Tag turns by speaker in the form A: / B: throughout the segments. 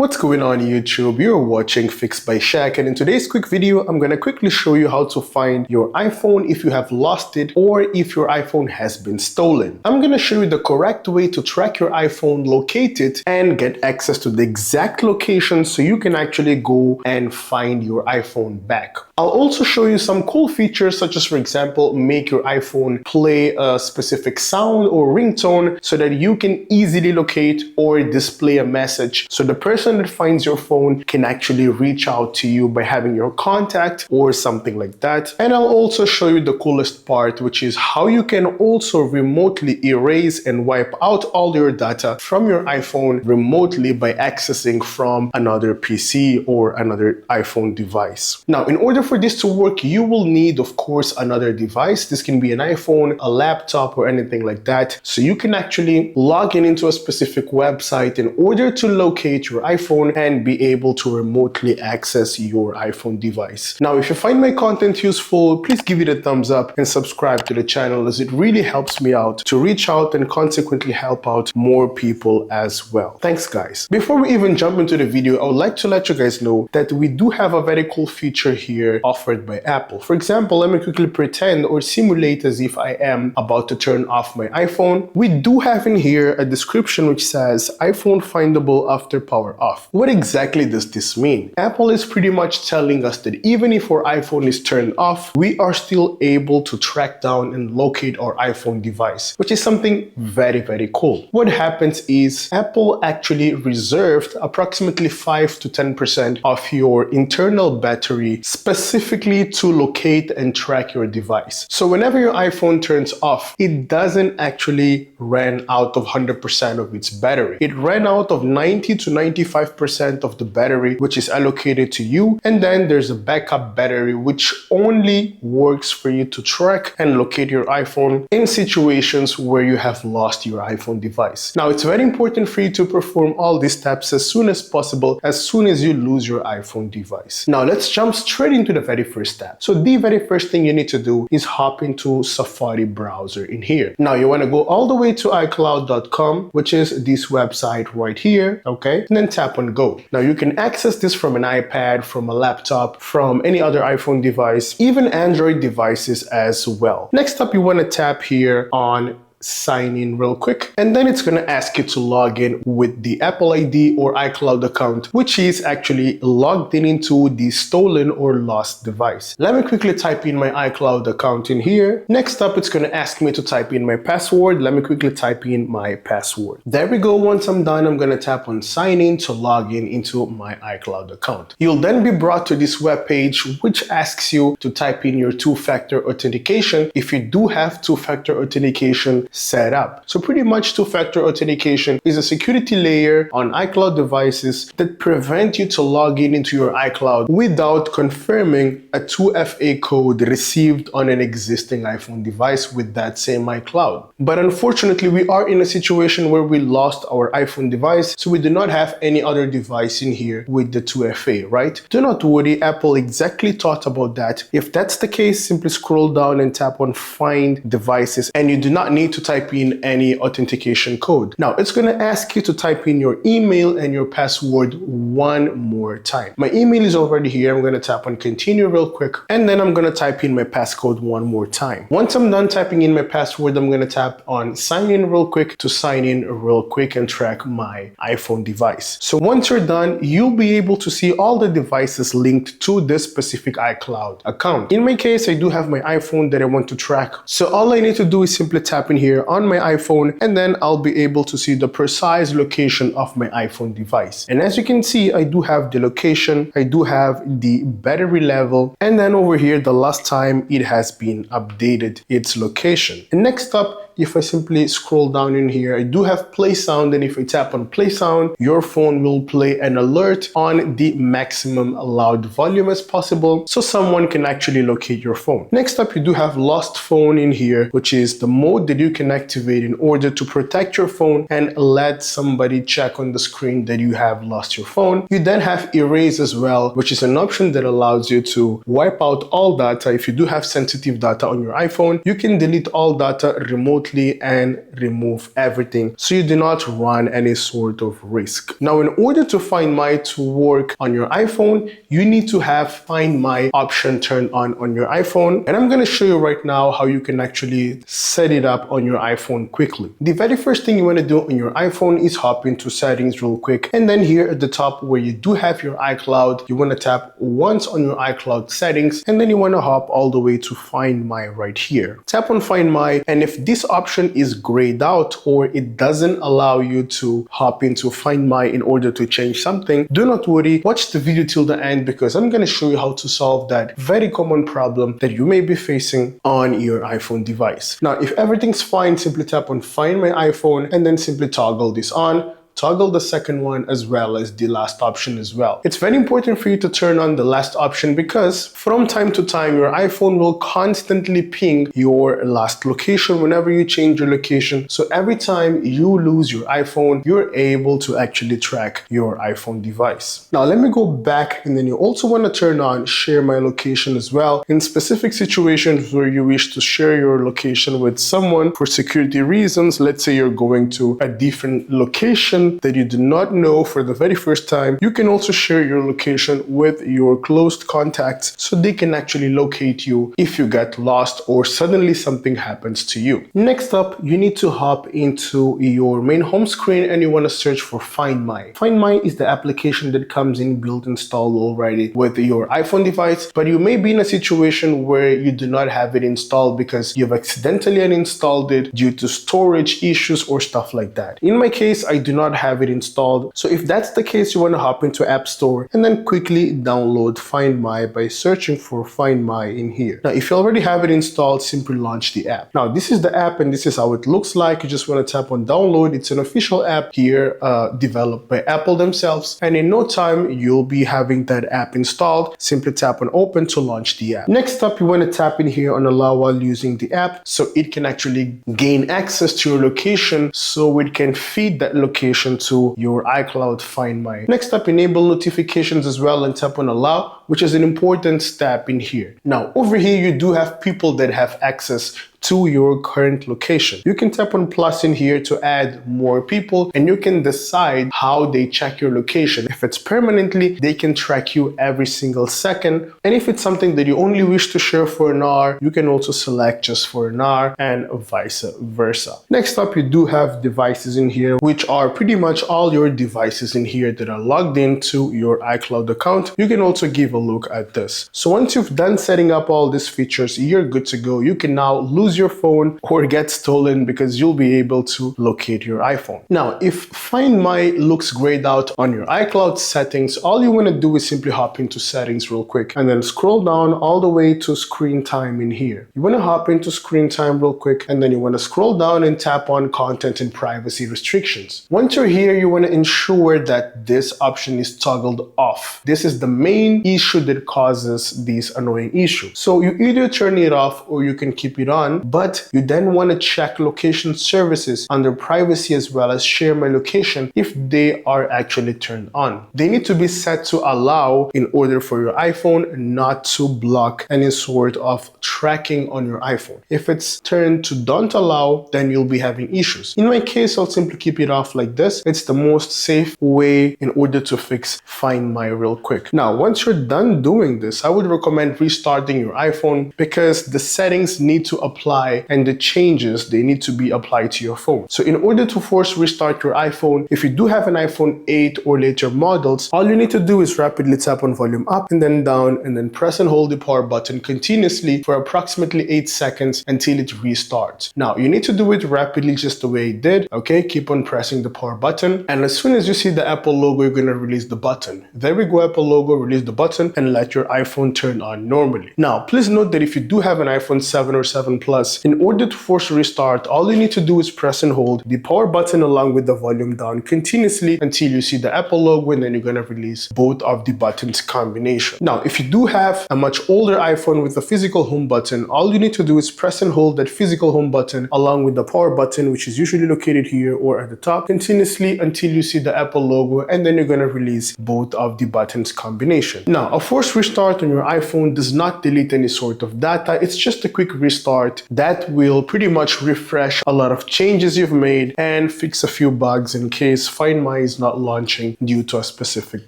A: What's going on YouTube? You're watching Fixed by Shaq, and in today's quick video, I'm gonna quickly show you how to find your iPhone if you have lost it or if your iPhone has been stolen. I'm gonna show you the correct way to track your iPhone, locate it, and get access to the exact location so you can actually go and find your iPhone back. I'll also show you some cool features such as, for example, make your iPhone play a specific sound or ringtone so that you can easily locate or display a message so the person that finds your phone can actually reach out to you by having your contact or something like that. And I'll also show you the coolest part, which is how you can also remotely erase and wipe out all your data from your iPhone remotely by accessing from another PC or another iPhone device. Now, in order for this to work, you will need, of course, another device. This can be an iPhone, a laptop, or anything like that. So you can actually log in into a specific website in order to locate your iPhone and be able to remotely access your iPhone device. Now, if you find my content useful, please give it a thumbs up and subscribe to the channel, as it really helps me out to reach out and consequently help out more people as well. Thanks, guys. Before we even jump into the video, I would like to let you guys know that we do have a very cool feature here offered by Apple. For example, let me quickly pretend or simulate as if I am about to turn off my iPhone. We do have in here a description which says iPhone findable after power off. What exactly does this mean? Apple is pretty much telling us that even if our iPhone is turned off, we are still able to track down and locate our iPhone device, which is something very, very cool. What happens is Apple actually reserved approximately 5 to 10% of your internal battery specifically to locate and track your device. So whenever your iPhone turns off, it doesn't actually run out of 100% of its battery. It ran out of 90 to 95% of the battery, which is allocated to you, and then there's a backup battery which only works for you to track and locate your iPhone in situations where you have lost your iPhone device. Now, it's very important for you to perform all these steps as soon as possible, as soon as you lose your iPhone device. Now, let's jump straight into the very first step. So the very first thing you need to do is hop into Safari browser in here. Now, you want to go all the way to icloud.com, which is this website right here, okay? And then tap on go. Now, you can access this from an iPad, from a laptop, from any other iPhone device, even Android devices as well. Next up, you want to tap here on sign in real quick, and then it's going to ask you to log in with the Apple ID or iCloud account, which is actually logged in into the stolen or lost device. Let me quickly type in my iCloud account in here. Next up, it's going to ask me to type in my password. Let me quickly type in my password. There we go. Once I'm done, I'm going to tap on sign in to log in into my iCloud account. You'll then be brought to this web page, which asks you to type in your two-factor authentication if you do have two-factor authentication set up. So pretty much two-factor authentication is a security layer on iCloud devices that prevent you to log in into your iCloud without confirming a 2FA code received on an existing iPhone device with that same iCloud. But unfortunately, we are in a situation where we lost our iPhone device, so we do not have any other device in here with the 2FA, right? Do not worry, Apple exactly thought about that. If that's the case, simply scroll down and tap on find devices, and you do not need to type in any authentication code. Now, it's going to ask you to type in your email and your password one more time. My email is already here. I'm going to tap on continue real quick, and then I'm going to type in my passcode one more time. Once I'm done typing in my password, I'm going to tap on sign in real quick to sign in real quick and track my iPhone device. So once you're done, you'll be able to see all the devices linked to this specific iCloud account. In my case, I do have my iPhone that I want to track. So all I need to do is simply tap in here on my iPhone, and then I'll be able to see the precise location of my iPhone device. And as you can see, I do have the location, I do have the battery level, and then over here, the last time it has been updated, its location. And next up, if I simply scroll down in here, I do have play sound, and if I tap on play sound, your phone will play an alert on the maximum allowed volume as possible, so someone can actually locate your phone. Next up, you do have lost phone in here, which is the mode that you can activate in order to protect your phone and let somebody check on the screen that you have lost your phone. You then have erase as well, which is an option that allows you to wipe out all data. If you do have sensitive data on your iPhone, you can delete all data remotely quickly and remove everything so you do not run any sort of risk. Now, in order to Find My to work on your iPhone, you need to have Find My option turned on your iPhone. And I'm going to show you right now how you can actually set it up on your iPhone quickly. The very first thing you want to do on your iPhone is hop into settings real quick. And then here at the top where you do have your iCloud, you want to tap once on your iCloud settings, and then you want to hop all the way to Find My right here. Tap on Find My, and if this option is grayed out or it doesn't allow you to hop into Find My in order to change something, do not worry, watch the video till the end because I'm going to show you how to solve that very common problem that you may be facing on your iPhone device. Now, if everything's fine, simply tap on Find My iPhone and then simply toggle this on. Toggle the second one as well as the last option as well. It's very important for you to turn on the last option because from time to time your iPhone will constantly ping your last location whenever you change your location. So every time you lose your iPhone, you're able to actually track your iPhone device. Now let me go back, and then you also want to turn on Share My Location as well. In specific situations where you wish to share your location with someone for security reasons, let's say you're going to a different location that you do not know for the very first time, you can also share your location with your closed contacts so they can actually locate you if you get lost or suddenly something happens to you. Next up, you need to hop into your main home screen and you want to search for Find My. Find My is the application that comes in built installed already with your iPhone device, but you may be in a situation where you do not have it installed because you've accidentally uninstalled it due to storage issues or stuff like that. In my case, I do not have it installed. So if that's the case, you want to hop into App Store and then quickly download Find My by searching for Find My in here. Now, if you already have it installed, simply launch the app. Now, this is the app and this is how it looks like. You just want to tap on download. It's an official app here developed by Apple themselves. And in no time, you'll be having that app installed. Simply tap on open to launch the app. Next up, you want to tap in here on allow while using the app so it can actually gain access to your location so it can feed that location to your iCloud Find My. Next up, enable notifications as well and tap on allow, which is an important step in here. Now, over here, you do have people that have access to your current location. You can tap on plus in here to add more people and you can decide how they check your location. If it's permanently, they can track you every single second. And if it's something that you only wish to share for an hour, you can also select just for an hour and vice versa. Next up, you do have devices in here, which are pretty much all your devices in here that are logged into your iCloud account. You can also give a look at this. So once you've done setting up all these features, you're good to go. You can now lose your phone or get stolen because you'll be able to locate your iPhone. Now, if Find My looks grayed out on your iCloud settings, all you want to do is simply hop into settings real quick and then scroll down all the way to screen time in here. You want to hop into screen time real quick and then you want to scroll down and tap on content and privacy restrictions. Once you're here, you want to ensure that this option is toggled off. This is the main issue that causes these annoying issues. So you either turn it off or you can keep it on, but you then want to check location services under privacy as well as Share My Location if they are actually turned on. They need to be set to allow in order for your iPhone not to block any sort of tracking on your iPhone. If it's turned to don't allow, then you'll be having issues. In my case, I'll simply keep it off like this. It's the most safe way in order to fix Find My real quick. Now, once you're done doing this, I would recommend restarting your iPhone because the settings need to apply and the changes, they need to be applied to your phone. So in order to force restart your iPhone, if you do have an iPhone 8 or later models, all you need to do is rapidly tap on volume up and then down and then press and hold the power button continuously for approximately 8 seconds until it restarts. Now, you need to do it rapidly just the way it did, okay? Keep on pressing the power button and as soon as you see the Apple logo, you're gonna release the button. There we go, Apple logo, release the button and let your iPhone turn on normally. Now, please note that if you do have an iPhone 7 or 7 Plus, in order to force a restart, all you need to do is press and hold the power button along with the volume down continuously until you see the Apple logo and then you're gonna release both of the buttons combination. Now, if you do have a much older iPhone with a physical home button, all you need to do is press and hold that physical home button along with the power button, which is usually located here or at the top, continuously until you see the Apple logo and then you're gonna release both of the buttons combination. Now, Now, a forced restart on your iPhone does not delete any sort of data. It's just a quick restart that will pretty much refresh a lot of changes you've made and fix a few bugs in case Find My is not launching due to a specific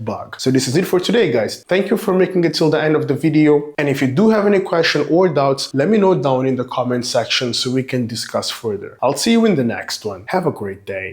A: bug. So this is it for today, guys. Thank you for making it till the end of the video. And if you do have any question or doubts, let me know down in the comment section so we can discuss further. I'll see you in the next one. Have a great day.